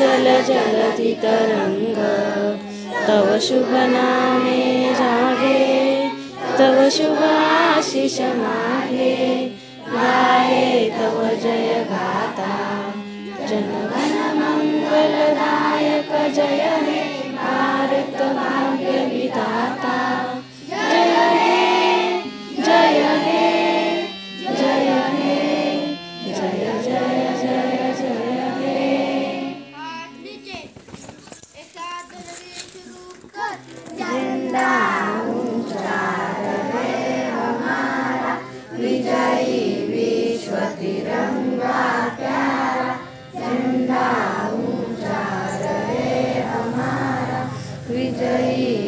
चंचल जलधि तरंग, तव शुभ नामे जागे, तव शुभ आशीष मागे, गाये तव जय गाथा। जनगण मंगलदायक जय हे भारत भाग्य विधाता। जय हे जय हे जय हे जय जय जय जय हे। झंडा ऊंचा रहे हमारा, विजयी विश्व तिरंगा प्यारा। झंडा ऊंचा रहे हमारा, विजयी